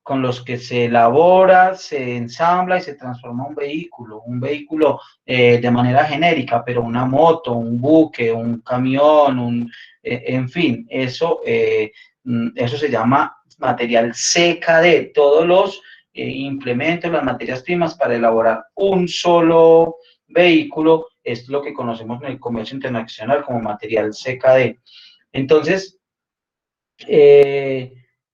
con los que se elabora, se ensambla y se transforma un vehículo de manera genérica, pero una moto, un buque, un camión, en fin, eso se llama material CKD, todos los implementos, las materias primas para elaborar un solo vehículo, es lo que conocemos en el comercio internacional como material CKD. Entonces,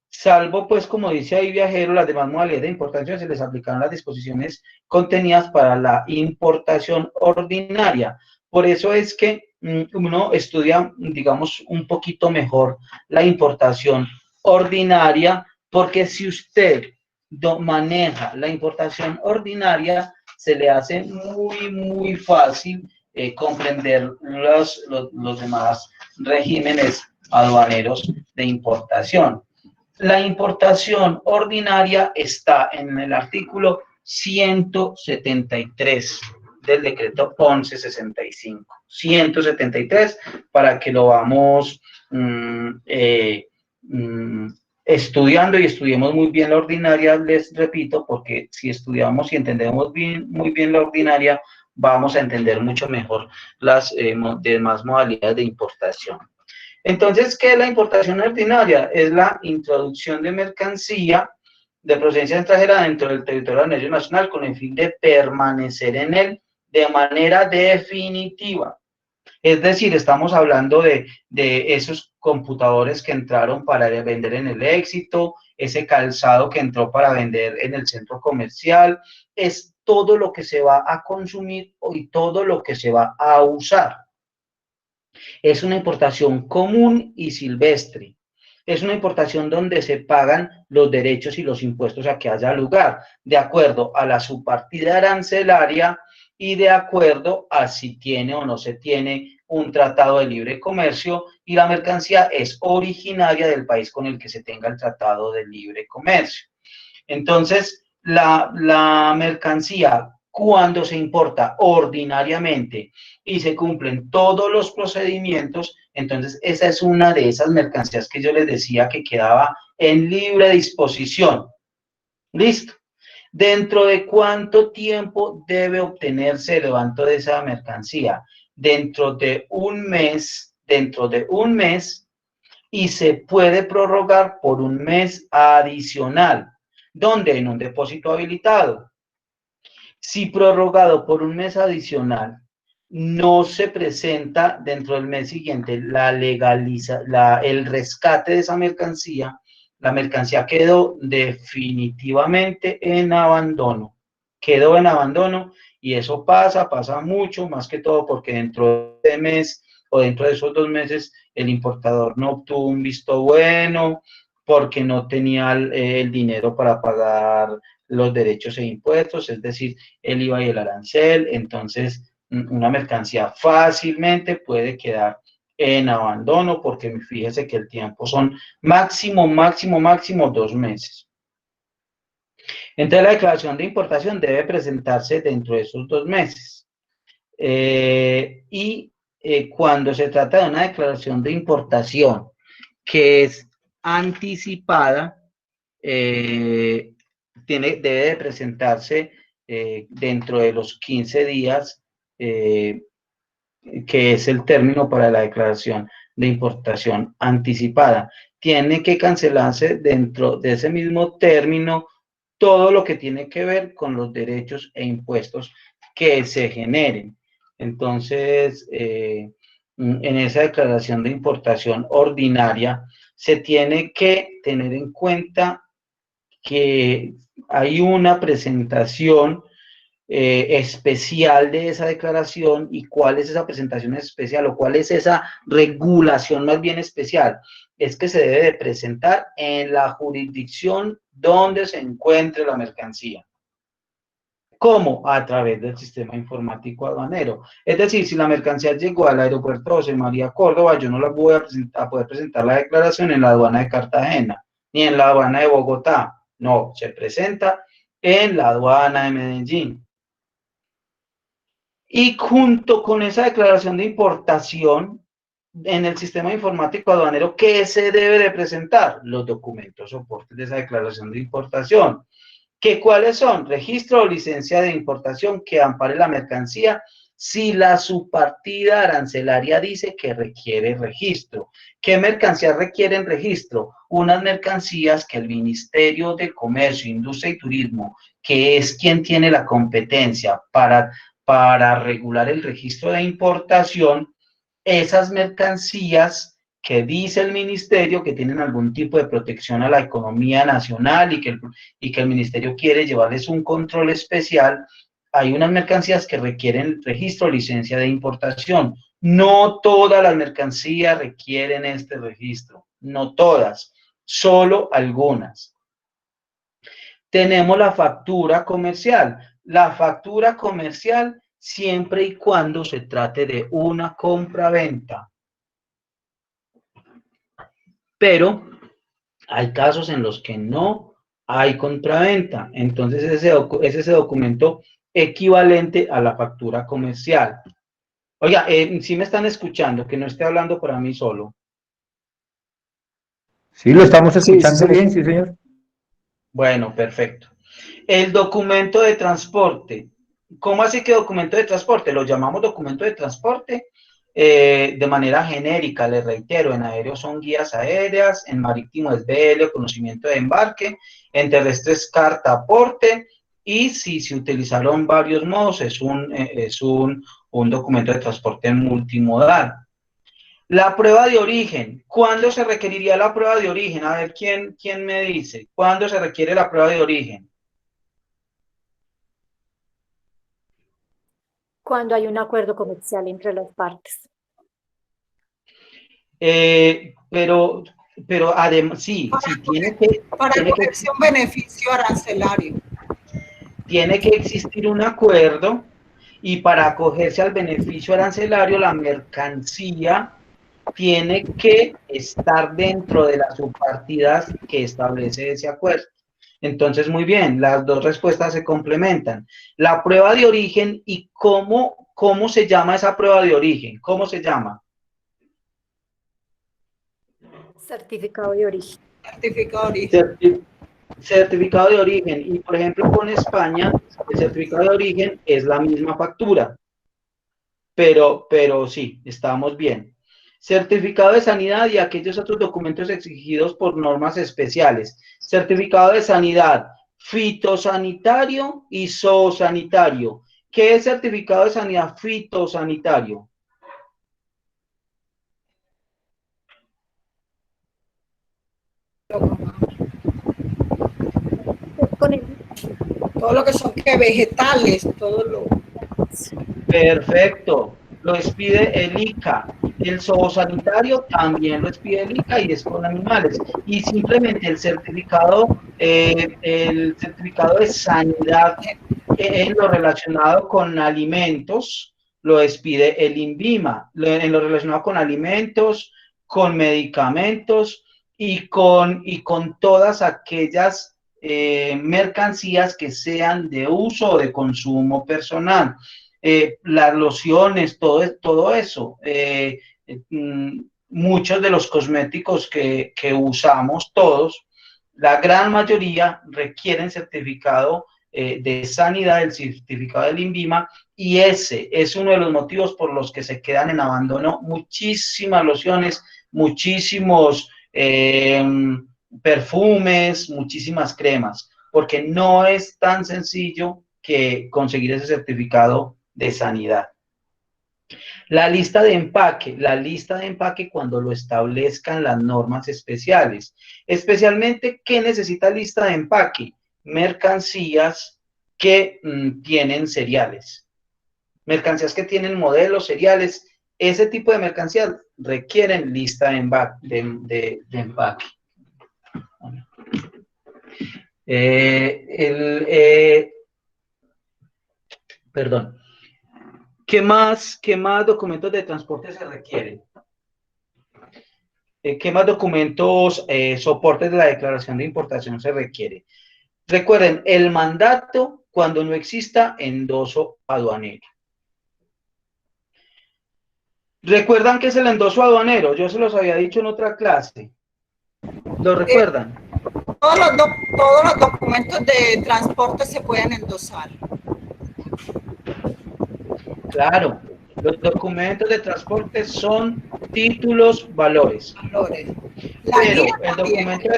salvo, pues, como dice ahí Viajero, las demás modalidades de importación se les aplicaron las disposiciones contenidas para la importación ordinaria. Por eso es que uno estudia, digamos, un poquito mejor la importación ordinaria, porque si usted maneja la importación ordinaria, se le hace muy, muy fácil comprender los demás regímenes aduaneros de importación. La importación ordinaria está en el artículo 173 del decreto 1165. 173 para que lo vamos estudiando y estudiemos muy bien la ordinaria, les repito, porque si estudiamos y entendemos muy bien la ordinaria, vamos a entender mucho mejor las demás modalidades de importación. Entonces, ¿qué es la importación ordinaria? Es la introducción de mercancía de procedencia extranjera dentro del territorio nacional con el fin de permanecer en él de manera definitiva. Es decir, estamos hablando de esos computadores que entraron para vender en el Éxito, ese calzado que entró para vender en el centro comercial, es todo lo que se va a consumir y todo lo que se va a usar. Es una importación común y silvestre. Es una importación donde se pagan los derechos y los impuestos a que haya lugar, de acuerdo a la subpartida arancelaria y de acuerdo a si tiene o no se tiene un tratado de libre comercio, y la mercancía es originaria del país con el que se tenga el tratado de libre comercio. Entonces, la mercancía, cuando se importa ordinariamente y se cumplen todos los procedimientos, entonces esa es una de esas mercancías que yo les decía que quedaba en libre disposición. ¿Listo? ¿Dentro de cuánto tiempo debe obtenerse el levanto de esa mercancía? Dentro de un mes, y se puede prorrogar por un mes adicional. ¿Dónde? En un depósito habilitado. Si prorrogado por un mes adicional no se presenta dentro del mes siguiente el rescate de esa mercancía, la mercancía quedó definitivamente en abandono. Quedó en abandono, y eso pasa mucho, más que todo porque dentro de mes o dentro de esos 2 meses el importador no obtuvo un visto bueno, porque no tenía el dinero para pagar los derechos e impuestos, es decir, el IVA y el arancel. Entonces una mercancía fácilmente puede quedar en abandono, porque fíjese que el tiempo son máximo 2 meses. Entonces la declaración de importación debe presentarse dentro de esos 2 meses. Cuando se trata de una declaración de importación que es anticipada, debe de presentarse dentro de los 15 días, que es el término para la declaración de importación anticipada. Tiene que cancelarse dentro de ese mismo término todo lo que tiene que ver con los derechos e impuestos que se generen. Entonces, en esa declaración de importación ordinaria, se tiene que tener en cuenta que hay una presentación especial de esa declaración. ¿Y cuál es esa presentación especial, o cuál es esa regulación más bien especial? Es que se debe de presentar en la jurisdicción donde se encuentre la mercancía. ¿Cómo? A través del sistema informático aduanero. Es decir, si la mercancía llegó al aeropuerto José María Córdoba, yo no la voy a poder presentar la declaración en la aduana de Cartagena, ni en la aduana de Bogotá. No, se presenta en la aduana de Medellín. Y junto con esa declaración de importación, en el sistema informático aduanero, ¿qué se debe de presentar? Los documentos soportes de esa declaración de importación. ¿Cuáles son? Registro o licencia de importación que ampare la mercancía si la subpartida arancelaria dice que requiere registro. ¿Qué mercancías requieren registro? Unas mercancías que el Ministerio de Comercio, Industria y Turismo, que es quien tiene la competencia para regular el registro de importación, esas mercancías que dice el ministerio que tienen algún tipo de protección a la economía nacional y que el ministerio quiere llevarles un control especial, hay unas mercancías que requieren registro o licencia de importación. No todas las mercancías requieren este registro, no todas, solo algunas. Tenemos la factura comercial. La factura comercial siempre y cuando se trate de una compra-venta. Pero hay casos en los que no hay compraventa. Entonces es ese documento equivalente a la factura comercial. Oiga, si me están escuchando, que no esté hablando para mí solo. Sí, lo estamos Sí, sí, escuchando bien, sí, señor. Bueno, perfecto. El documento de transporte. ¿Cómo así que documento de transporte? Lo llamamos documento de transporte de manera genérica, les reitero, en aéreo son guías aéreas, en marítimo es BL, conocimiento de embarque, en terrestre es carta aporte, y si se utilizaron varios modos, es un documento de transporte multimodal. La prueba de origen. ¿Cuándo se requeriría la prueba de origen? A ver, ¿quién me dice? ¿Cuándo se requiere la prueba de origen? cuando hay un acuerdo comercial entre las partes. Pero además, sí, Para acogerse a un beneficio arancelario. tiene que existir un acuerdo, y para acogerse al beneficio arancelario, la mercancía tiene que estar dentro de las subpartidas que establece ese acuerdo. Entonces, muy bien, las dos respuestas se complementan. La prueba de origen y cómo se llama esa prueba de origen. ¿Cómo se llama? Certificado de origen. Certificado de origen. Certificado de origen. Y, por ejemplo, con España, el certificado de origen es la misma factura. Pero sí, estamos bien. Certificado de sanidad y aquellos otros documentos exigidos por normas especiales. Certificado de sanidad, fitosanitario y zoosanitario. ¿Qué es certificado de sanidad fitosanitario? Con el Todo lo que son vegetales, todo lo... Perfecto, lo expide el ICA. El zoosanitario también lo expide el ICA y es con animales. Y simplemente el certificado de sanidad en lo relacionado con alimentos lo expide el INVIMA. En lo relacionado con alimentos, con medicamentos y con todas aquellas mercancías que sean de uso o de consumo personal. Las lociones, todo eso. Muchos de los cosméticos que usamos todos, la gran mayoría requieren certificado de sanidad, el certificado del INVIMA, y ese es uno de los motivos por los que se quedan en abandono muchísimas lociones, muchísimos perfumes, muchísimas cremas, porque no es tan sencillo que conseguir ese certificado de sanidad. La lista de empaque cuando lo establezcan las normas especiales. Especialmente, ¿qué necesita lista de empaque? Mercancías que tienen seriales. Mercancías que tienen modelos, seriales. Ese tipo de mercancías requieren lista de empaque. Perdón. ¿Qué más documentos de transporte se requieren? ¿Qué más documentos, soportes de la declaración de importación se requiere? Recuerden, el mandato cuando no exista endoso aduanero. ¿Recuerdan qué es el endoso aduanero? Yo se los había dicho en otra clase. ¿Lo recuerdan? Todos los documentos de transporte se pueden endosar. Claro, los documentos de transporte son títulos, valores. Valores. La Pero guía el también. documento,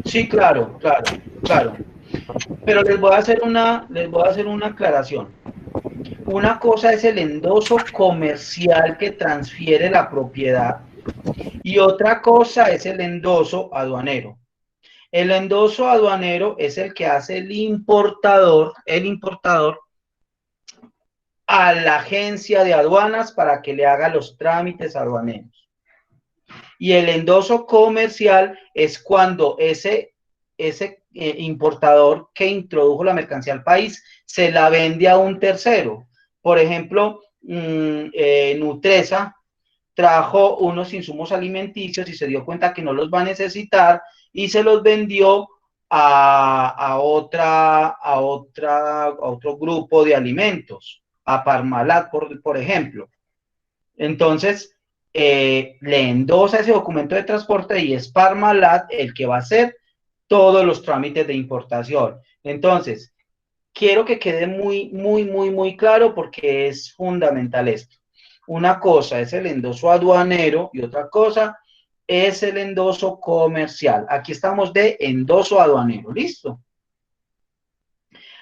sí, claro, claro, claro. Pero les voy a hacer una aclaración. Una cosa es el endoso comercial que transfiere la propiedad y otra cosa es el endoso aduanero. El endoso aduanero es el que hace el importador a la agencia de aduanas para que le haga los trámites aduaneros. Y el endoso comercial es cuando ese importador que introdujo la mercancía al país se la vende a un tercero. Por ejemplo, Nutresa trajo unos insumos alimenticios y se dio cuenta que no los va a necesitar y se los vendió a otro grupo de alimentos, a Parmalat, por ejemplo. Entonces, le endosa ese documento de transporte y es Parmalat el que va a hacer todos los trámites de importación. Entonces, quiero que quede muy claro porque es fundamental esto. Una cosa es el endoso aduanero y otra cosa es el endoso comercial. Aquí estamos de endoso aduanero, ¿listo?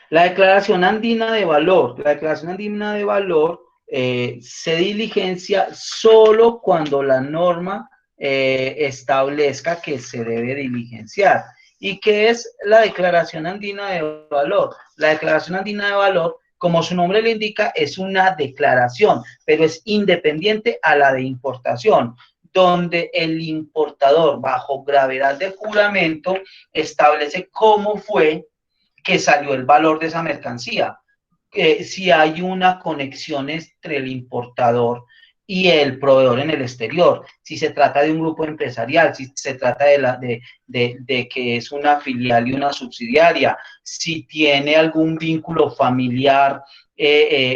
La declaración andina de valor. La declaración andina de valor se diligencia solo cuando la norma establezca que se debe diligenciar. ¿Y qué es la declaración andina de valor? La declaración andina de valor, como su nombre le indica, es una declaración, pero es independiente a la de importación, donde el importador, bajo gravedad de juramento, establece cómo fue que salió el valor de esa mercancía. Si hay una conexión entre el importador y el proveedor en el exterior, si se trata de un grupo empresarial, si se trata de que es una filial y una subsidiaria, si tiene algún vínculo familiar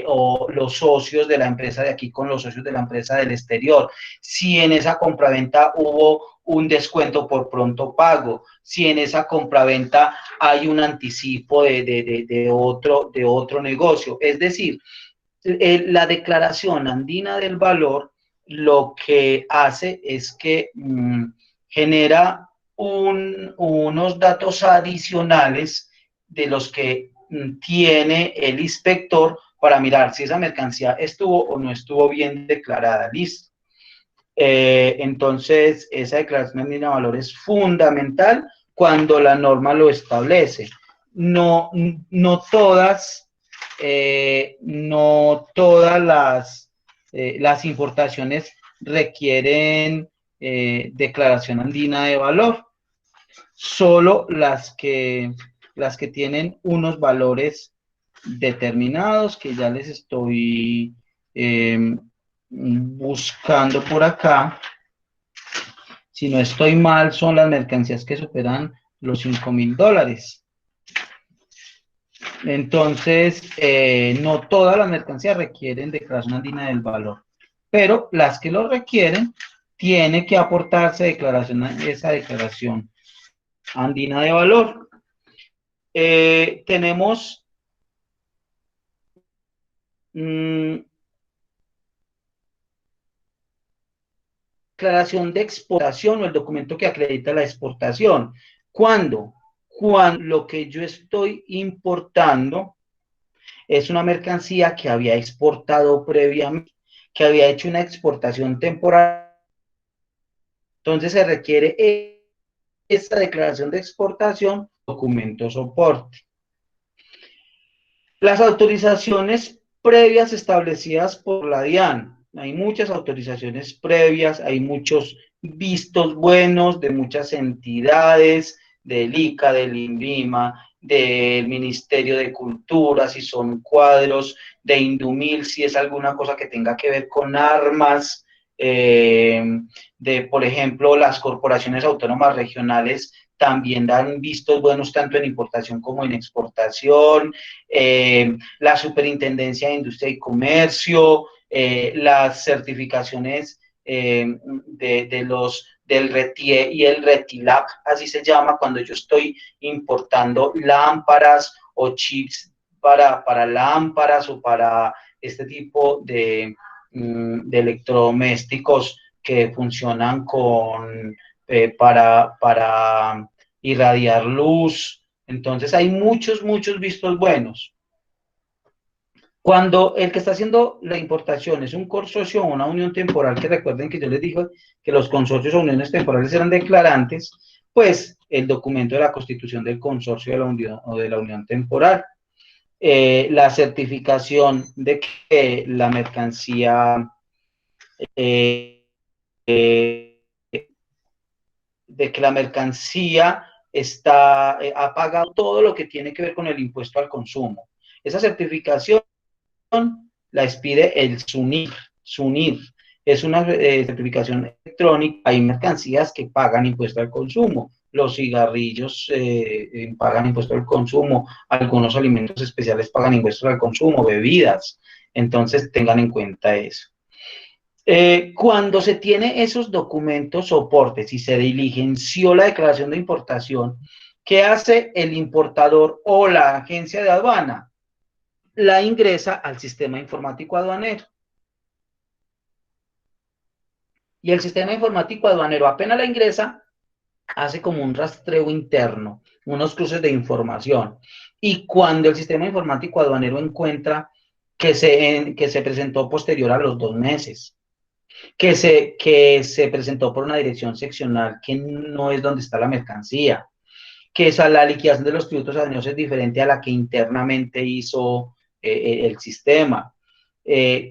o los socios de la empresa de aquí con los socios de la empresa del exterior, si en esa compraventa hubo un descuento por pronto pago, si en esa compraventa hay un anticipo de otro negocio. Es decir, la declaración andina del valor lo que hace es que genera unos datos adicionales de los que tiene el inspector para mirar si esa mercancía estuvo o no estuvo bien declarada. Listo. Entonces, esa declaración andina de valor es fundamental cuando la norma lo establece. No todas las importaciones requieren declaración andina de valor, solo las que tienen unos valores determinados que ya les estoy buscando por acá. Si no estoy mal, son las mercancías que superan los $5,000. Entonces, no todas las mercancías requieren declaración andina del valor, pero las que lo requieren, tiene que aportarse esa declaración andina de valor. Tenemos declaración de exportación o el documento que acredita la exportación. ¿Cuándo? Cuando lo que yo estoy importando es una mercancía que había exportado previamente, que había hecho una exportación temporal. Entonces se requiere esta declaración de exportación, documento soporte. Las autorizaciones previas establecidas por la DIAN. Hay muchas autorizaciones previas, hay muchos vistos buenos de muchas entidades, del ICA, del INVIMA, del Ministerio de Cultura, si son cuadros, de Indumil, si es alguna cosa que tenga que ver con armas, por ejemplo, las corporaciones autónomas regionales también dan vistos buenos tanto en importación como en exportación, la Superintendencia de Industria y Comercio, las certificaciones del RETIE y el RETILAC, así se llama, cuando yo estoy importando lámparas o chips para lámparas o para este tipo de electrodomésticos que funcionan para irradiar luz. Entonces hay muchos vistos buenos. Cuando el que está haciendo la importación es un consorcio o una unión temporal, que recuerden que yo les dije que los consorcios o uniones temporales eran declarantes, pues el documento de la constitución del consorcio de la unión o de la unión temporal, la certificación de que la mercancía ha pagado todo lo que tiene que ver con el impuesto al consumo. Esa certificación la expide el SUNIR. SUNIR es una certificación electrónica. Hay mercancías que pagan impuesto al consumo. Los cigarrillos pagan impuesto al consumo. Algunos alimentos especiales pagan impuesto al consumo, bebidas. Entonces tengan en cuenta eso. Cuando se tiene esos documentos soportes y se diligenció la declaración de importación, ¿qué hace el importador o la agencia de aduana? La ingresa al sistema informático aduanero. Y el sistema informático aduanero, apenas la ingresa, hace como un rastreo interno, unos cruces de información. Y cuando el sistema informático aduanero encuentra que se presentó posterior a los 2 meses, que se presentó por una dirección seccional que no es donde está la mercancía, que la liquidación de los tributos aduaneros es diferente a la que internamente hizo el sistema.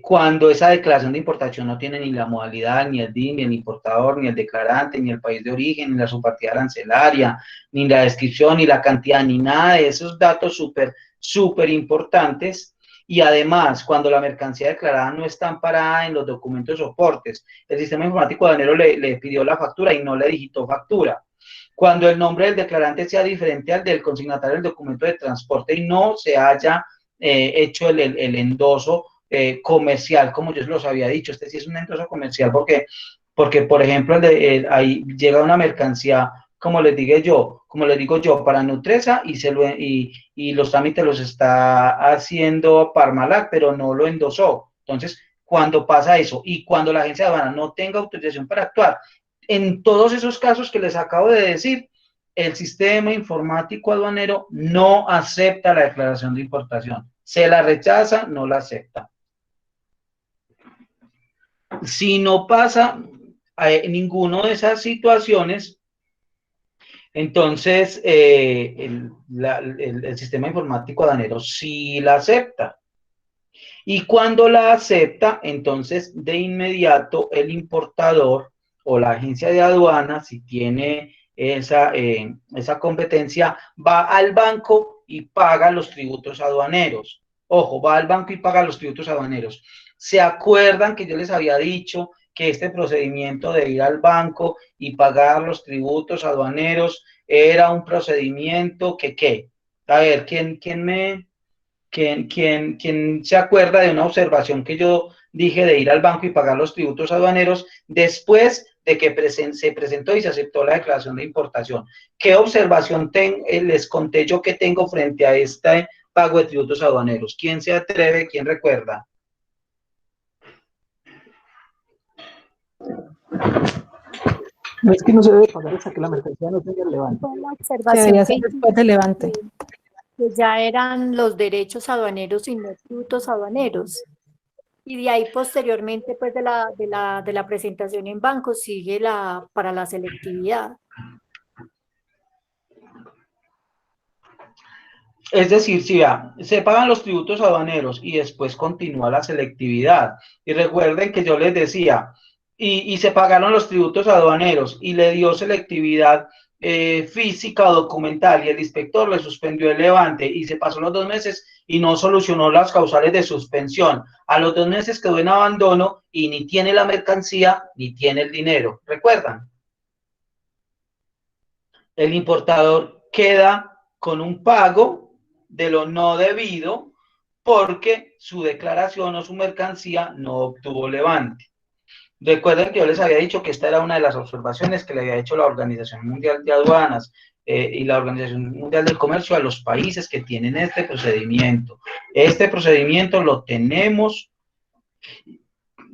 Cuando esa declaración de importación no tiene ni la modalidad, ni el DIN, ni el importador, ni el declarante, ni el país de origen, ni la subpartida arancelaria, ni la descripción, ni la cantidad, ni nada de esos datos súper importantes. Y además, cuando la mercancía declarada no está amparada en los documentos soportes, el sistema informático aduanero le pidió la factura y no le digitó factura. Cuando el nombre del declarante sea diferente al del consignatario del documento de transporte y no se haya hecho el endoso comercial, como yo los había dicho. Este sí es un endoso comercial porque por ejemplo, ahí llega una mercancía, como les digo yo, para Nutresa y los trámites los está haciendo Parmalat, pero no lo endosó. Entonces, cuando pasa eso y cuando la agencia de aduana no tenga autorización para actuar, en todos esos casos que les acabo de decir, el sistema informático aduanero no acepta la declaración de importación. Se la rechaza, no la acepta. Si no pasa ninguno de esas situaciones, entonces el sistema informático aduanero sí la acepta. Y cuando la acepta, entonces de inmediato el importador o la agencia de aduana, si tiene esa competencia, va al banco y paga los tributos aduaneros. Ojo, va al banco y paga los tributos aduaneros. ¿Se acuerdan que yo les había dicho que este procedimiento de ir al banco y pagar los tributos aduaneros era un procedimiento que, ¿qué? A ver, ¿quién se acuerda de una observación que yo dije de ir al banco y pagar los tributos aduaneros después de que se presentó y se aceptó la declaración de importación? ¿Qué observación les conté yo que tengo frente a este pago de tributos aduaneros? ¿Quién se atreve? ¿Quién recuerda? No es que no se debe pagar hasta que la mercancía no tenga el levante. La Que observación debería ser después del levante. que ya eran los derechos aduaneros y no tributos aduaneros. Y de ahí posteriormente, pues de la presentación en banco, sigue para la selectividad. Es decir, si se pagan los tributos aduaneros y después continúa la selectividad. Y recuerden que yo les decía, y se pagaron los tributos aduaneros y le dio selectividad física o documental y el inspector le suspendió el levante y se pasó los 2 meses y no solucionó las causales de suspensión. A los 2 meses quedó en abandono y ni tiene la mercancía ni tiene el dinero. ¿Recuerdan? El importador queda con un pago de lo no debido porque su declaración o su mercancía no obtuvo levante. Recuerden que yo les había dicho que esta era una de las observaciones que le había hecho la Organización Mundial de Aduanas y la Organización Mundial del Comercio a los países que tienen este procedimiento. Este procedimiento lo tenemos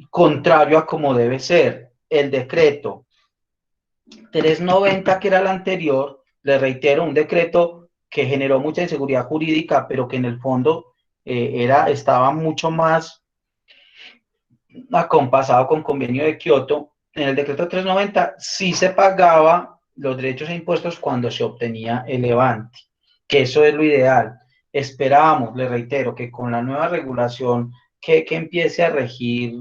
contrario a como debe ser. El decreto 390, que era el anterior, le reitero, un decreto que generó mucha inseguridad jurídica, pero que en el fondo estaba mucho más acompasado con convenio de Kioto. En el decreto 390 sí se pagaba los derechos e impuestos cuando se obtenía el levante, que eso es lo ideal. Esperábamos, le reitero, que con la nueva regulación que empiece a regir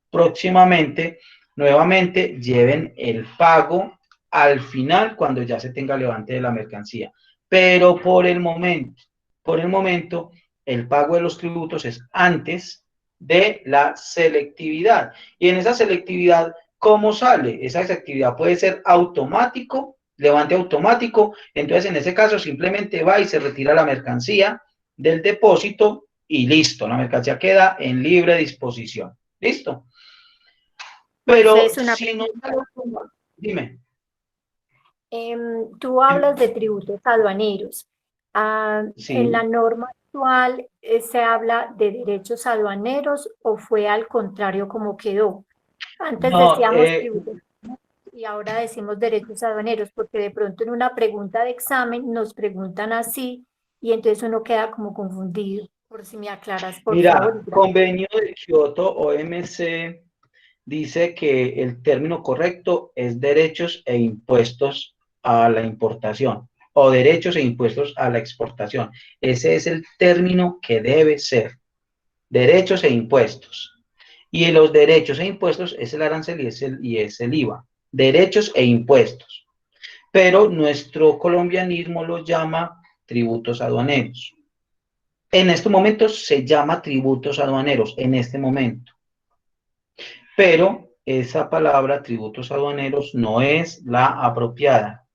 próximamente, nuevamente lleven el pago al final cuando ya se tenga levante de la mercancía. Pero por el momento, el pago de los tributos es antes de la selectividad. Y en esa selectividad, ¿cómo sale? Esa selectividad puede ser automático, levante automático. Entonces, en ese caso, simplemente va y se retira la mercancía del depósito y listo. La mercancía queda en libre disposición. ¿Listo? Pero si no, dime. Tú hablas de tributos aduaneros. Sí. ¿En la norma actual se habla de derechos aduaneros o fue al contrario como quedó? Antes No, decíamos tributos y ahora decimos derechos aduaneros, porque de pronto en una pregunta de examen nos preguntan así y entonces uno queda como confundido. Por si me aclaras, por mira, favor. convenio de Kioto, OMC, dice que el término correcto es derechos e impuestos a la importación o derechos e impuestos a la exportación. Ese es el término que debe ser, derechos e impuestos. Y en los derechos e impuestos es el arancel y es el IVA, derechos e impuestos. Pero nuestro colombianismo lo llama tributos aduaneros. En este momento se llama tributos aduaneros, en este momento. Pero esa palabra, tributos aduaneros, no es la apropiada.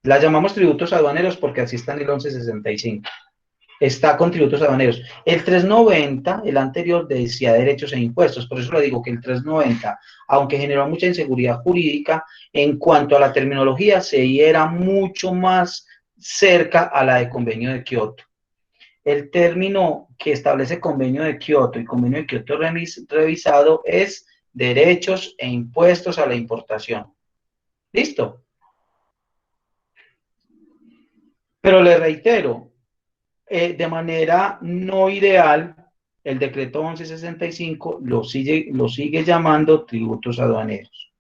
La llamamos tributos aduaneros porque así está en el 1165. Está con tributos aduaneros. El 390, el anterior, decía derechos e impuestos. Por eso le digo que el 390, aunque generó mucha inseguridad jurídica, en cuanto a la terminología, se era mucho más cerca a la de convenio de Kioto. El término que establece convenio de Kioto y convenio de Kioto revisado es derechos e impuestos a la importación. ¿Listo? Pero le reitero, de manera no ideal, el decreto 1165 lo sigue llamando tributos aduaneros.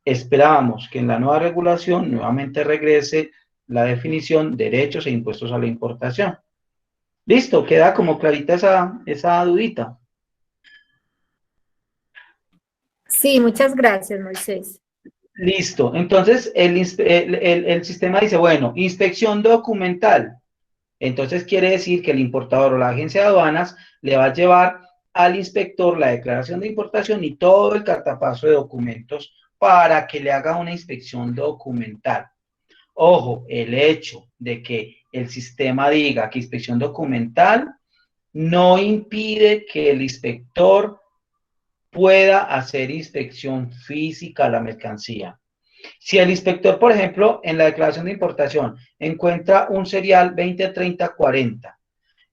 Esperábamos que en la nueva regulación nuevamente regrese la definición derechos e impuestos a la importación. Listo, queda como clarita esa dudita. Sí, muchas gracias, Moisés. Listo, entonces el sistema dice, bueno, inspección documental. Entonces quiere decir que el importador o la agencia de aduanas le va a llevar al inspector la declaración de importación y todo el cartapaso de documentos para que le haga una inspección documental. Ojo, el hecho de que el sistema diga que inspección documental no impide que el inspector pueda hacer inspección física a la mercancía. Si el inspector, por ejemplo, en la declaración de importación encuentra un serial 203040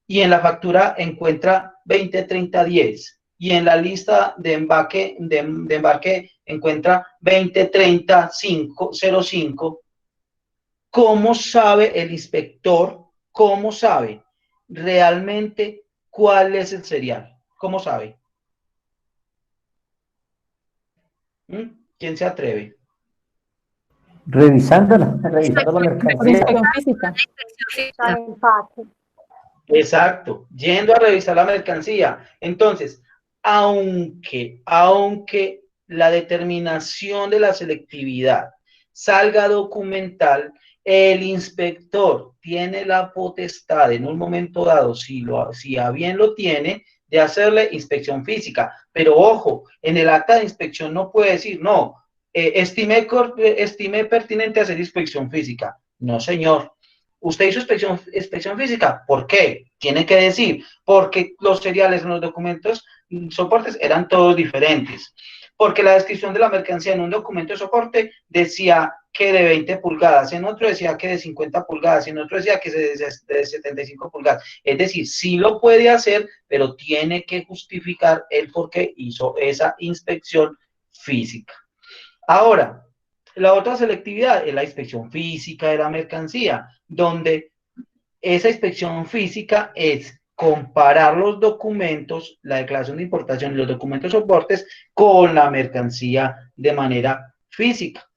y en la factura encuentra 203010 y en la lista de embarque encuentra 203005, ¿cómo sabe el inspector? ¿Cómo sabe realmente cuál es el serial? ¿Cómo sabe? ¿Quién se atreve? Revisando la mercancía. Por inspección física. Exacto, yendo a revisar la mercancía. Entonces, aunque la determinación de la selectividad salga documental, el inspector tiene la potestad en un momento dado, si a bien lo tiene, de hacerle inspección física. Pero ojo, en el acta de inspección no puede decir, no, estimé pertinente hacer inspección física. No, señor. Usted hizo inspección física, ¿por qué? Tiene que decir, porque los seriales en los documentos soportes eran todos diferentes. Porque la descripción de la mercancía en un documento de soporte decía que de 20 pulgadas, en otro decía que de 50 pulgadas, en otro decía que de 75 pulgadas. Es decir, sí lo puede hacer, pero tiene que justificar el por qué hizo esa inspección física. Ahora, la otra selectividad es la inspección física de la mercancía, donde esa inspección física es comparar los documentos, la declaración de importación y los documentos soportes con la mercancía de manera física.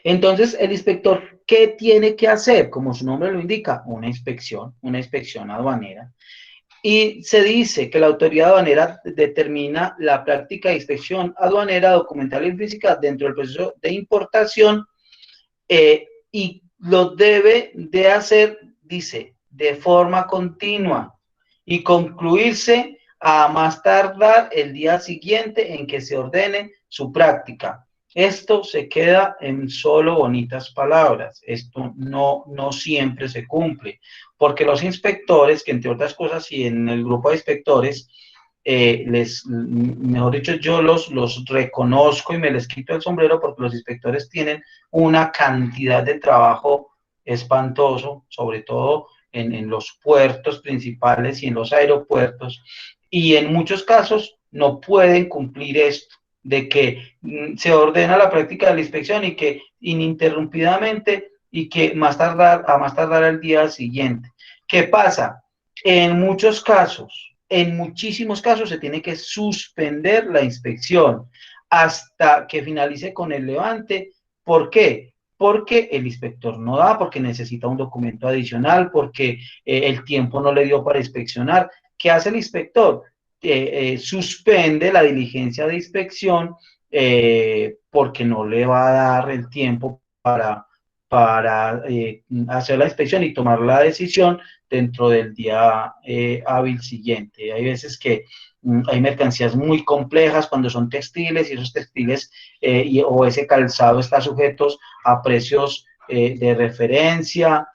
Entonces, el inspector, ¿qué tiene que hacer? Como su nombre lo indica, una inspección aduanera. Y se dice que la autoridad aduanera determina la práctica de inspección aduanera, documental y física dentro del proceso de importación y lo debe de hacer, dice, de forma continua y concluirse a más tardar el día siguiente en que se ordene su práctica. Esto se queda en solo bonitas palabras. Esto no siempre se cumple, porque los inspectores, que entre otras cosas, y en el grupo de inspectores, mejor dicho, yo los reconozco y me les quito el sombrero porque los inspectores tienen una cantidad de trabajo espantoso, sobre todo en los puertos principales y en los aeropuertos, y en muchos casos no pueden cumplir esto, de que se ordena la práctica de la inspección y que ininterrumpidamente y que a más tardar el día siguiente. ¿Qué pasa? En muchos casos, en muchísimos casos se tiene que suspender la inspección hasta que finalice con el levante. ¿Por qué? Porque el inspector no da, porque necesita un documento adicional, porque el tiempo no le dio para inspeccionar. ¿Qué hace el inspector? Suspende la diligencia de inspección porque no le va a dar el tiempo para hacer la inspección y tomar la decisión dentro del día hábil siguiente. Hay veces que hay mercancías muy complejas cuando son textiles y esos textiles o ese calzado está sujetos a precios de referencia,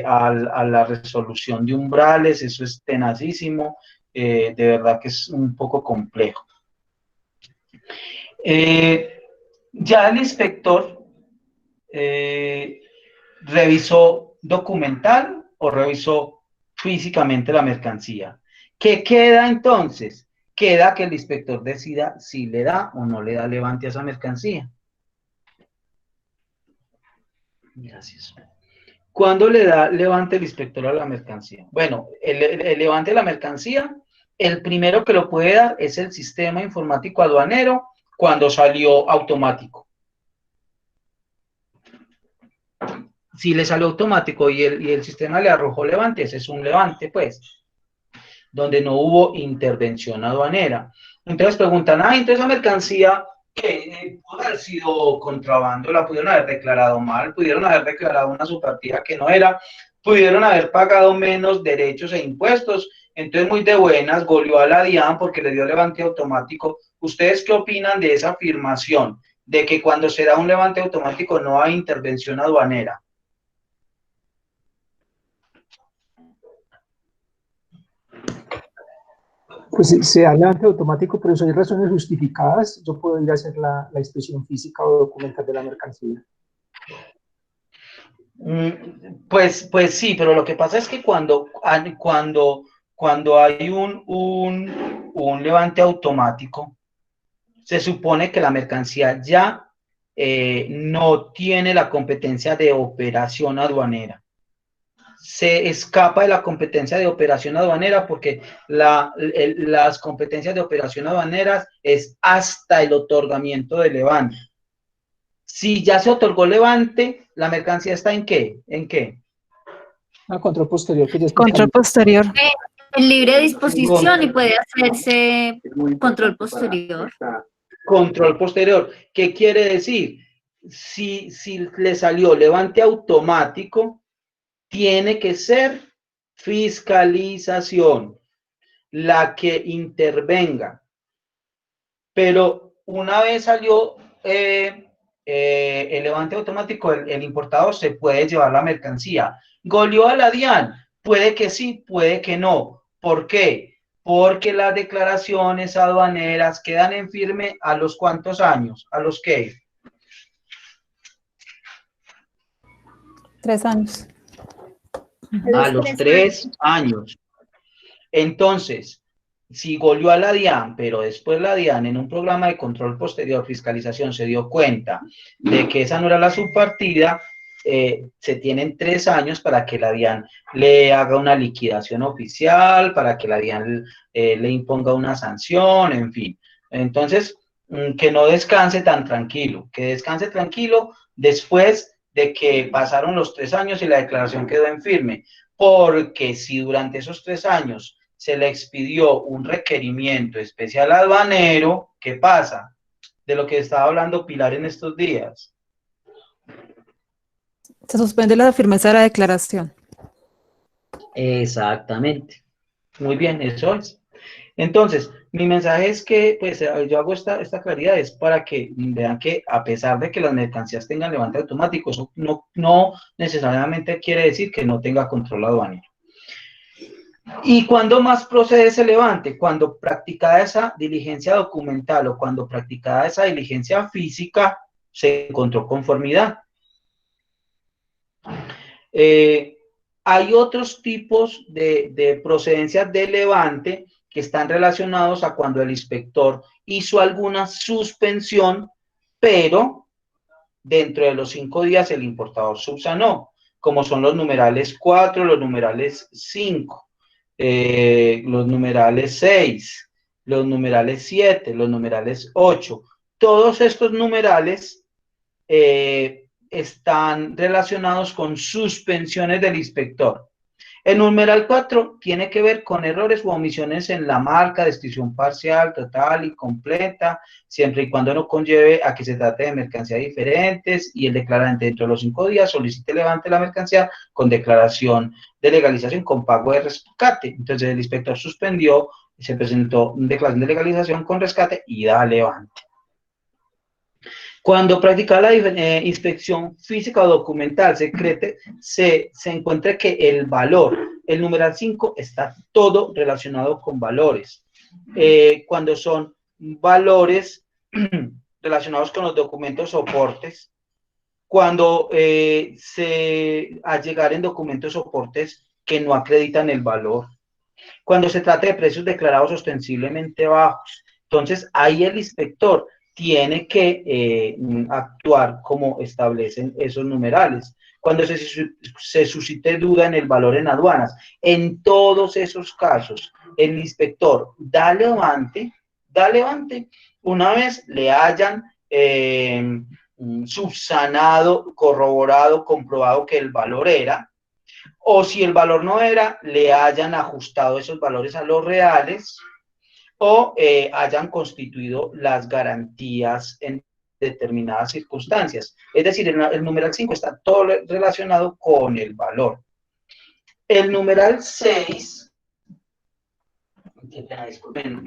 a la resolución de umbrales, eso es tenacísimo, de verdad que es un poco complejo. Ya el inspector revisó documental o revisó físicamente la mercancía. ¿Qué queda entonces? Queda que el inspector decida si le da o no le da levante a esa mercancía. Gracias. ¿Cuándo le da levante el inspector a la mercancía? Bueno, el levante de la mercancía, el primero que lo puede dar es el sistema informático aduanero cuando salió automático. Si le salió automático y el sistema le arrojó levante, ese es un levante, pues, donde no hubo intervención aduanera. Entonces preguntan, entonces esa mercancía que pudo haber sido contrabando, la pudieron haber declarado mal, pudieron haber declarado una subpartida que no era, pudieron haber pagado menos derechos e impuestos. Entonces, muy de buenas, goleó a la DIAN porque le dio levante automático. ¿Ustedes qué opinan de esa afirmación? De que cuando se da un levante automático no hay intervención aduanera. Pues se da levante automático, pero si hay razones justificadas, yo puedo ir a hacer la inspección física o documental de la mercancía. Pues sí, pero lo que pasa es que cuando hay un levante automático, se supone que la mercancía ya no tiene la competencia de operación aduanera. Se escapa de la competencia de operación aduanera porque las competencias de operación aduaneras es hasta el otorgamiento de levante. Si ya se otorgó levante, ¿la mercancía está en qué? ¿En qué? Control posterior. Que ya es Control posterior. En libre disposición y puede hacerse control posterior. Control posterior. ¿Qué quiere decir? Si le salió levante automático, tiene que ser fiscalización la que intervenga. Pero una vez salió el levante automático, el importador se puede llevar la mercancía. ¿Goleó a la DIAN? Puede que sí, puede que no. ¿Por qué? Porque las declaraciones aduaneras quedan en firme ¿a los cuántos años? ¿A los qué? 3 años. A los 3 años. Entonces, si goleó a la DIAN, pero después la DIAN en un programa de control posterior, fiscalización, se dio cuenta de que esa no era la subpartida, se tienen 3 años para que la DIAN le haga una liquidación oficial, para que la DIAN le imponga una sanción, en fin. Entonces, que no descanse tan tranquilo, que descanse tranquilo después de que pasaron los 3 años y la declaración quedó en firme, porque si durante esos 3 años se le expidió un requerimiento especial aduanero, ¿qué pasa? De lo que estaba hablando Pilar en estos días. Se suspende la firmeza de la declaración. Exactamente. Muy bien, eso es. Entonces, mi mensaje es que, pues, yo hago esta claridad, es para que vean que a pesar de que las mercancías tengan levante automático, eso no necesariamente quiere decir que no tenga control aduanero. ¿Y cuándo más procede ese levante? Cuando practicada esa diligencia documental o cuando practicada esa diligencia física se encontró conformidad. Hay otros tipos de procedencias de levante que están relacionados a cuando el inspector hizo alguna suspensión, pero dentro de los 5 días el importador subsanó, como son los numerales 4, los numerales 5. Los numerales 6, los numerales 7, los numerales 8. Todos estos numerales están relacionados con suspensiones del inspector. El numeral 4 tiene que ver con errores u omisiones en la marca, descripción parcial, total y completa, siempre y cuando no conlleve a que se trate de mercancías diferentes y el declarante dentro de los 5 días solicite levante la mercancía con declaración de legalización con pago de rescate. Entonces el inspector suspendió, se presentó una declaración de legalización con rescate y da levante. Cuando practica la inspección física o documental se encuentra que el valor, el numeral 5, está todo relacionado con valores. Cuando son valores relacionados con los documentos soportes, cuando a llegar en documentos soportes que no acreditan el valor, cuando se trata de precios declarados ostensiblemente bajos. Entonces, ahí el inspector tiene que actuar como establecen esos numerales. Cuando se suscite duda en el valor en aduanas, en todos esos casos, el inspector da levante, una vez le hayan subsanado, corroborado, comprobado que el valor era, o si el valor no era, le hayan ajustado esos valores a los reales, o hayan constituido las garantías en determinadas circunstancias. Es decir, el numeral 5 está todo relacionado con el valor. El numeral 6, disculpen,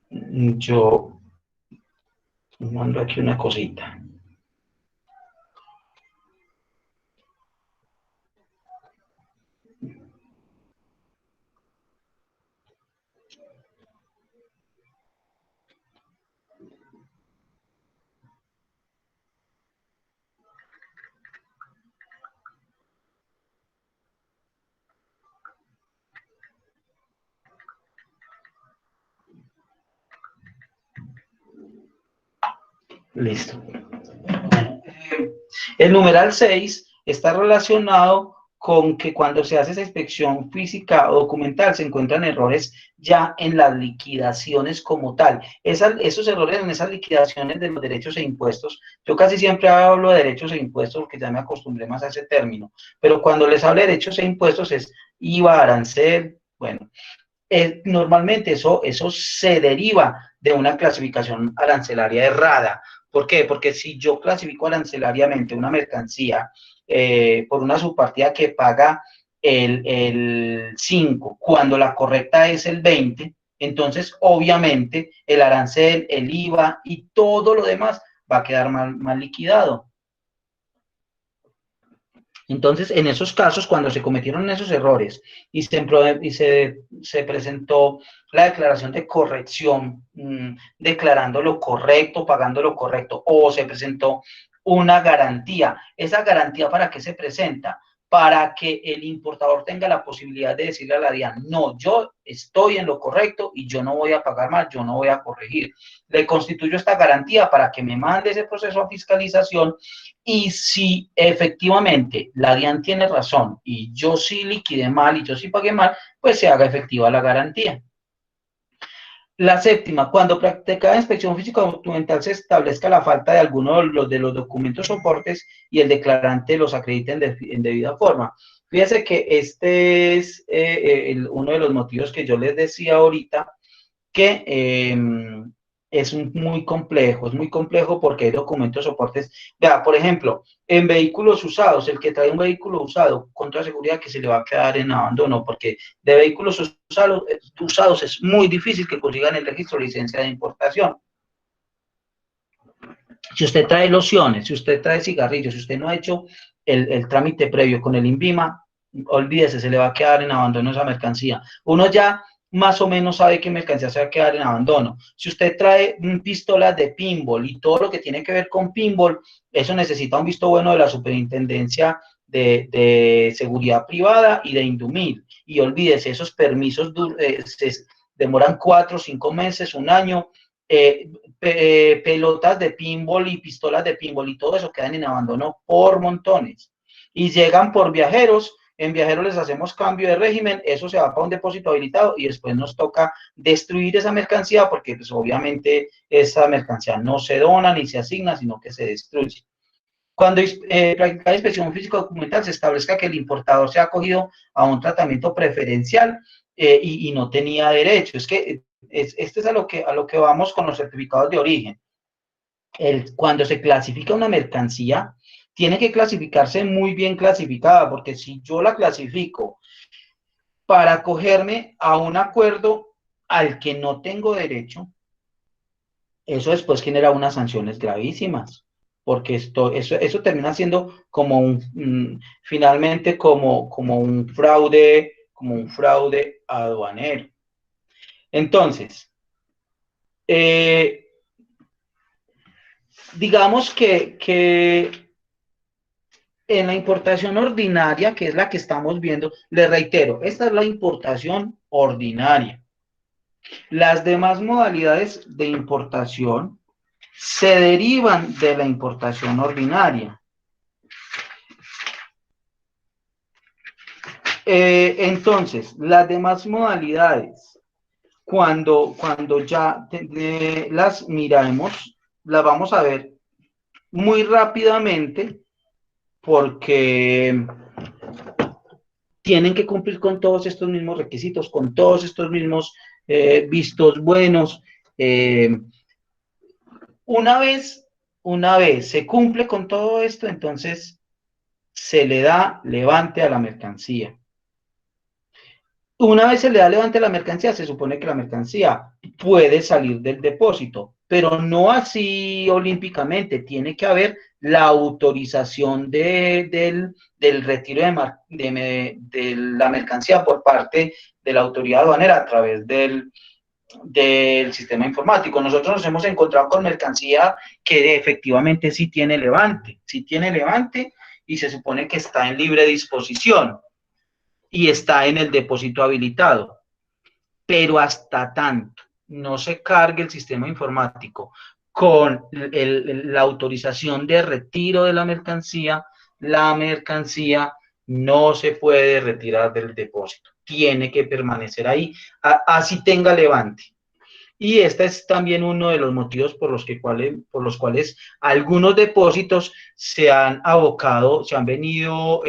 yo mando aquí una cosita. Listo. El numeral 6 está relacionado con que cuando se hace esa inspección física o documental se encuentran errores ya en las liquidaciones como tal. Esos errores en esas liquidaciones de los derechos e impuestos, yo casi siempre hablo de derechos e impuestos porque ya me acostumbré más a ese término, pero cuando les hablo de derechos e impuestos es IVA, arancel, bueno, normalmente eso se deriva de una clasificación arancelaria errada. ¿Por qué? Porque si yo clasifico arancelariamente una mercancía por una subpartida que paga el 5, cuando la correcta es el 20, Entonces, obviamente, el arancel, el IVA y todo lo demás va a quedar mal liquidado. Entonces, en esos casos, cuando se cometieron esos errores y se presentó la declaración de corrección, declarando lo correcto, pagando lo correcto, o se presentó una garantía, ¿esa garantía para qué se presenta? Para que el importador tenga la posibilidad de decirle a la DIAN, no, yo estoy en lo correcto y yo no voy a pagar más, yo no voy a corregir. Le constituyo esta garantía para que me mande ese proceso a fiscalización, y si efectivamente la DIAN tiene razón y yo sí liquidé mal y yo sí pagué mal, pues se haga efectiva la garantía. La séptima, cuando practicada inspección física o documental se establezca la falta de alguno de los documentos soportes y el declarante los acredite en debida forma. Fíjense que este es uno de los motivos que yo les decía ahorita, que es muy complejo porque hay documentos soportes. Vea, por ejemplo, en vehículos usados, el que trae un vehículo usado, con toda seguridad que se le va a quedar en abandono, porque de vehículos usados es muy difícil que consigan el registro de licencia de importación. Si usted trae lociones, si usted trae cigarrillos, si usted no ha hecho el trámite previo con el INVIMA, olvídese, se le va a quedar en abandono esa mercancía. Uno ya más o menos sabe qué mercancía se va a quedar en abandono. Si usted trae pistolas de pinball y todo lo que tiene que ver con pinball, eso necesita un visto bueno de la Superintendencia de Seguridad Privada y de Indumil. Y olvídese, esos permisos se demoran 4 o 5 meses, un año. Pelotas de pinball y pistolas de pinball y todo eso quedan en abandono por montones. Y llegan por viajeros. En viajeros les hacemos cambio de régimen, eso se va para un depósito habilitado y después nos toca destruir esa mercancía porque pues obviamente esa mercancía no se dona ni se asigna, sino que se destruye. Cuando practica inspección física documental se establezca que el importador se ha acogido a un tratamiento preferencial y no tenía derecho. Es que este es a lo que vamos con los certificados de origen. Cuando se clasifica una mercancía, tiene que clasificarse muy bien clasificada, porque si yo la clasifico para acogerme a un acuerdo al que no tengo derecho, eso después genera unas sanciones gravísimas, porque eso termina siendo como finalmente como un fraude aduanero. Entonces, digamos que en la importación ordinaria, que es la que estamos viendo, les reitero, esta es la importación ordinaria. Las demás modalidades de importación se derivan de la importación ordinaria. Entonces, las demás modalidades, cuando ya las miramos, las vamos a ver muy rápidamente, porque tienen que cumplir con todos estos mismos requisitos, con todos estos mismos vistos buenos. Una vez se cumple con todo esto, entonces se le da levante a la mercancía. Una vez se le da levante a la mercancía, se supone que la mercancía puede salir del depósito, pero no así olímpicamente, tiene que haber la autorización del retiro de la mercancía por parte de la autoridad aduanera a través del sistema informático. Nosotros nos hemos encontrado con mercancía que efectivamente sí tiene levante y se supone que está en libre disposición y está en el depósito habilitado, pero hasta tanto no se cargue el sistema informático con la autorización de retiro de la mercancía no se puede retirar del depósito, tiene que permanecer ahí, así tenga levante. Y este es también uno de los motivos por los cuales algunos depósitos se han venido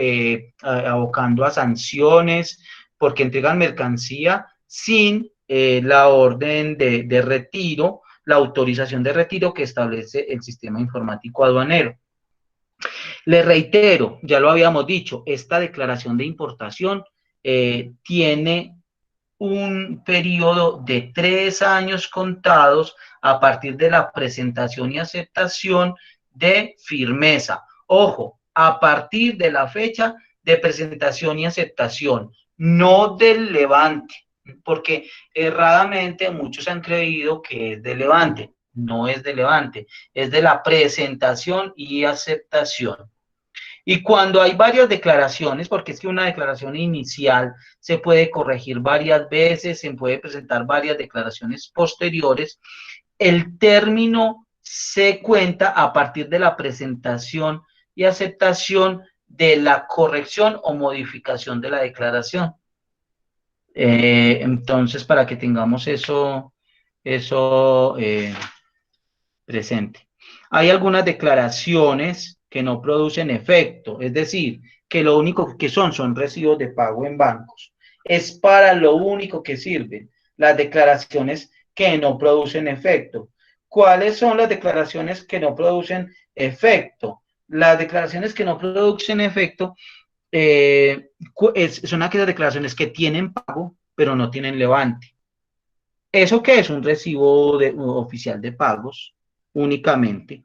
abocando a sanciones porque entregan mercancía sin la orden de retiro, la autorización de retiro que establece el sistema informático aduanero. Les reitero, ya lo habíamos dicho, esta declaración de importación tiene un periodo de 3 años contados a partir de la presentación y aceptación de firmeza. Ojo, a partir de la fecha de presentación y aceptación, no del levante, porque erradamente muchos han creído que es de levante. No es de levante, es de la presentación y aceptación. Y cuando hay varias declaraciones, porque es que una declaración inicial se puede corregir varias veces, se puede presentar varias declaraciones posteriores, el término se cuenta a partir de la presentación y aceptación de la corrección o modificación de la declaración. Entonces, para que tengamos eso presente. Hay algunas declaraciones que no producen efecto, es decir, que lo único que son recibos de pago en bancos. Es para lo único que sirven las declaraciones que no producen efecto. ¿Cuáles son las declaraciones que no producen efecto? Las declaraciones que no producen efecto son aquellas declaraciones que tienen pago, pero no tienen levante. ¿Eso qué es? Un recibo oficial de pagos únicamente.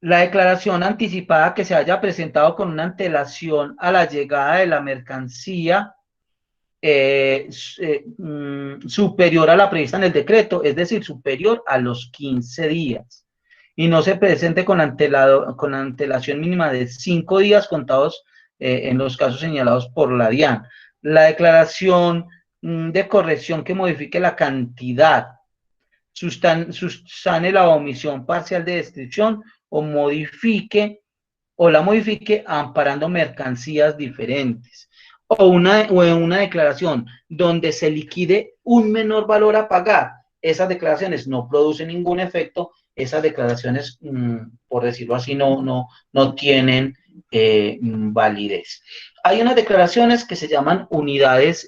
La declaración anticipada que se haya presentado con una antelación a la llegada de la mercancía superior a la prevista en el decreto, es decir, superior a los 15 días, y no se presente con antelación mínima de 5 días contados en los casos señalados por la DIAN. La declaración de corrección que modifique la cantidad, sustane la omisión parcial de descripción o la modifique amparando mercancías diferentes, o una declaración donde se liquide un menor valor a pagar. Esas declaraciones no producen ningún efecto, esas declaraciones, por decirlo así, no tienen validez. Hay unas declaraciones que se llaman unidades,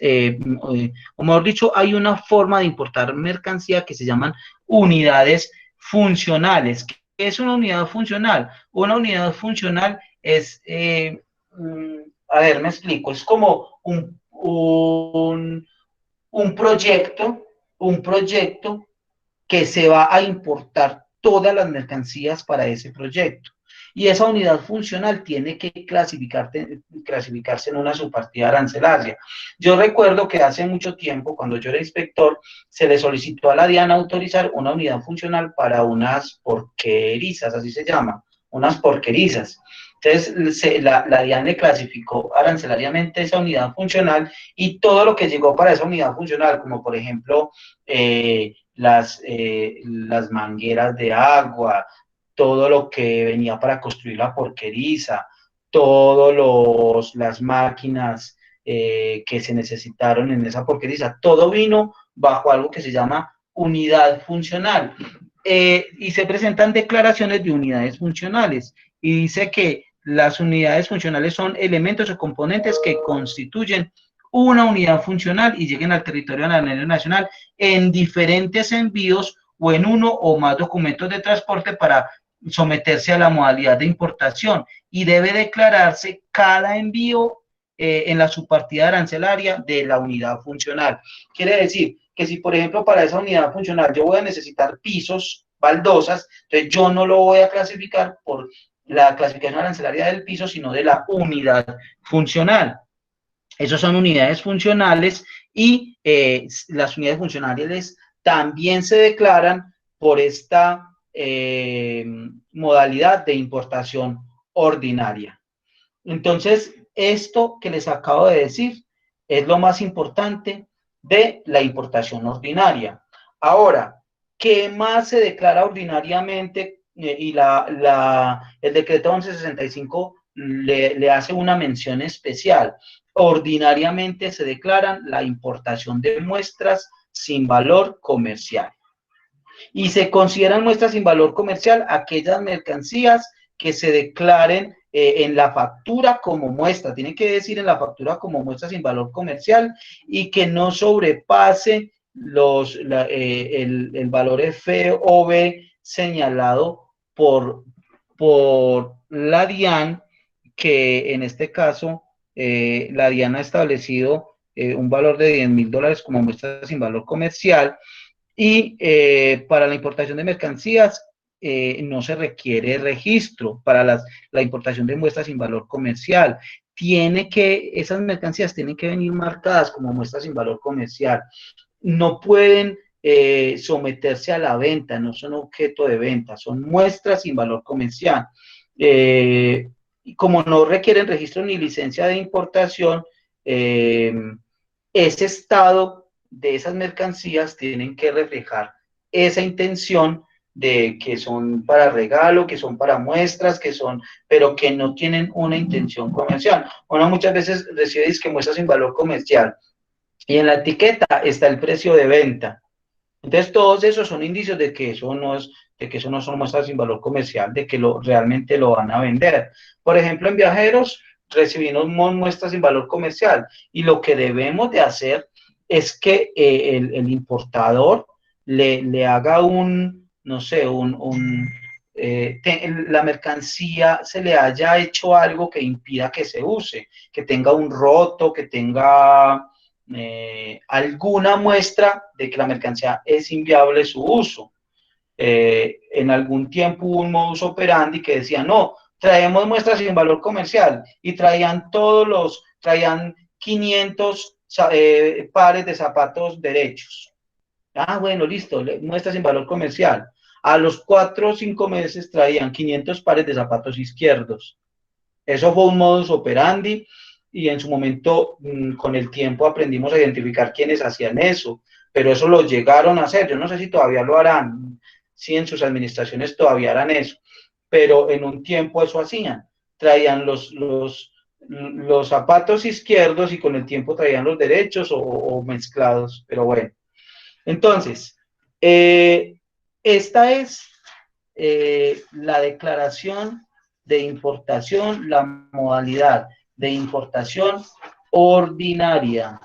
o mejor dicho, hay una forma de importar mercancía que se llaman unidades funcionales. ¿Qué es una unidad funcional? Una unidad funcional es, a ver, me explico, es como un proyecto que se va a importar todas las mercancías para ese proyecto. Y esa unidad funcional tiene que clasificarse en una subpartida arancelaria. Yo recuerdo que hace mucho tiempo, cuando yo era inspector, se le solicitó a la DIAN autorizar una unidad funcional para unas porquerizas, así se llama, unas porquerizas. Entonces, la DIAN le clasificó arancelariamente esa unidad funcional y todo lo que llegó para esa unidad funcional, como por ejemplo, las mangueras de agua, todo lo que venía para construir la porqueriza, todas las máquinas que se necesitaron en esa porqueriza, todo vino bajo algo que se llama unidad funcional. Y se presentan declaraciones de unidades funcionales y dice que las unidades funcionales son elementos o componentes que constituyen una unidad funcional y lleguen al territorio nacional en diferentes envíos o en uno o más documentos de transporte para someterse a la modalidad de importación, y debe declararse cada envío en la subpartida arancelaria de la unidad funcional. Quiere decir que si, por ejemplo, para esa unidad funcional yo voy a necesitar pisos, baldosas, entonces yo no lo voy a clasificar por la clasificación arancelaria del piso, sino de la unidad funcional. Esos son unidades funcionales y las unidades funcionales también se declaran por esta modalidad de importación ordinaria. Entonces, esto que les acabo de decir es lo más importante de la importación ordinaria. Ahora, ¿qué más se declara ordinariamente? Y el decreto 1165 le hace una mención especial. Ordinariamente se declaran la importación de muestras sin valor comercial. Y se consideran muestras sin valor comercial aquellas mercancías que se declaren en la factura como muestra, tiene que decir en la factura como muestra sin valor comercial, y que no sobrepase el valor FOB señalado por la DIAN, que en este caso la DIAN ha establecido un valor de $10.000 como muestra sin valor comercial, y para la importación de mercancías no se requiere registro para la importación de muestras sin valor comercial. Esas mercancías tienen que venir marcadas como muestras sin valor comercial. No pueden someterse a la venta, no son objeto de venta, son muestras sin valor comercial. Y como no requieren registro ni licencia de importación, ese estado de esas mercancías tienen que reflejar esa intención de que son para regalo, que son para muestras, pero que no tienen una intención comercial. Uno muchas veces recibe disque muestras sin valor comercial y en la etiqueta está el precio de venta. Entonces todos esos son indicios de que eso no son muestras sin valor comercial, de que realmente lo van a vender. Por ejemplo, en viajeros recibimos muestras sin valor comercial y lo que debemos de hacer es que el importador le haga la mercancía se le haya hecho algo que impida que se use, que tenga un roto, que tenga alguna muestra de que la mercancía es inviable su uso. En algún tiempo hubo un modus operandi que decía, no, traemos muestras sin valor comercial, y traían 500 pares de zapatos derechos. Ah, bueno, listo, muestras sin valor comercial. A los 4 o 5 meses traían 500 pares de zapatos izquierdos. Eso fue un modus operandi, y en su momento, con el tiempo, aprendimos a identificar quiénes hacían eso, pero eso lo llegaron a hacer. Yo no sé si todavía lo harán, si en sus administraciones todavía harán eso, pero en un tiempo eso hacían. Traían los zapatos izquierdos y con el tiempo traían los derechos o mezclados, pero bueno. Entonces, esta es la declaración de importación, la modalidad de importación ordinaria.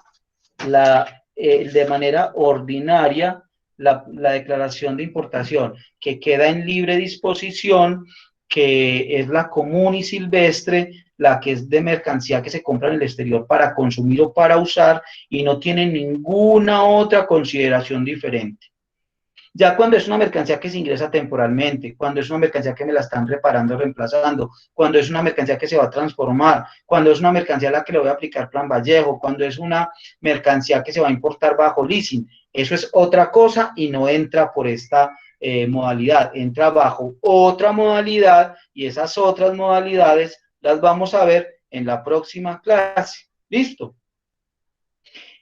De manera ordinaria, la declaración de importación que queda en libre disposición, que es la común y silvestre, la que es de mercancía que se compra en el exterior para consumir o para usar y no tiene ninguna otra consideración diferente. Ya cuando es una mercancía que se ingresa temporalmente, cuando es una mercancía que me la están reparando o reemplazando, cuando es una mercancía que se va a transformar, cuando es una mercancía a la que le voy a aplicar Plan Vallejo, cuando es una mercancía que se va a importar bajo leasing, eso es otra cosa y no entra por esta modalidad, entra bajo otra modalidad, y esas otras modalidades las vamos a ver en la próxima clase. ¿Listo?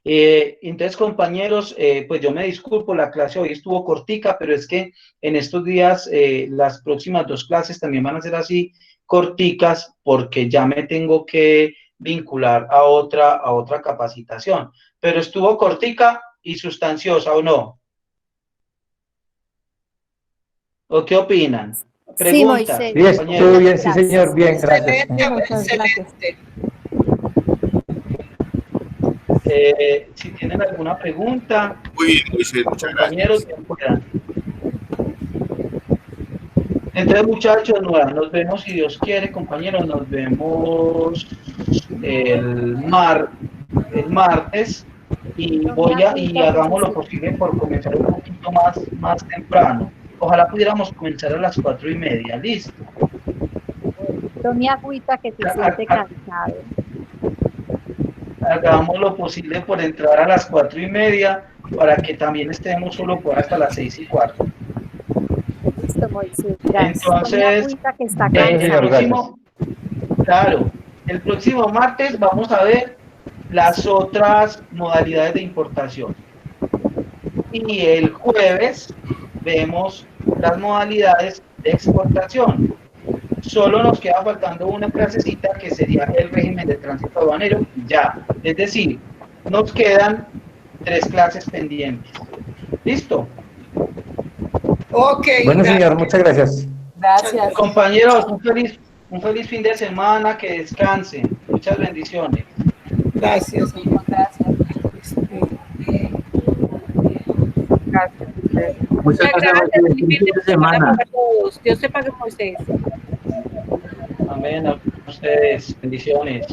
Entonces, compañeros, pues yo me disculpo, la clase hoy estuvo cortica, pero es que en estos días las próximas 2 clases también van a ser así corticas, porque ya me tengo que vincular a otra capacitación. Pero estuvo cortica y sustanciosa, ¿o no? ¿O qué opinan? Preguntas. Sí, Moisés. Bien, estuvo bien, sí, señor, bien, gracias. Excelente. Si tienen alguna pregunta, Muy bien, Moisés, muchas compañeros, gracias. puedan. Entonces, muchachos, nos vemos, si Dios quiere, compañeros, nos vemos el martes, y hagamos lo posible por comenzar un poquito más temprano. Ojalá pudiéramos comenzar a las 4:30, ¿listo? Tome agüita que se siente cansado. Hagamos lo posible por entrar a las 4:30 para que también estemos solo por hasta las 6:15. Listo, Moisés, gracias. Entonces, Que está cansado. el próximo martes vamos a ver las otras modalidades de importación. Y el jueves vemos las modalidades de exportación. Solo nos queda faltando una clasecita, que sería el régimen de tránsito aduanero, ya. Es decir, nos quedan 3 clases pendientes. ¿Listo? Ok. Bueno, gracias. señor, muchas gracias. Gracias. Compañeros, un feliz fin de semana, que descansen. Muchas bendiciones. Gracias. Gracias. Muchas gracias. Feliz fin de semana para todos. Dios te pague por ustedes. Amén. A ustedes. Bendiciones.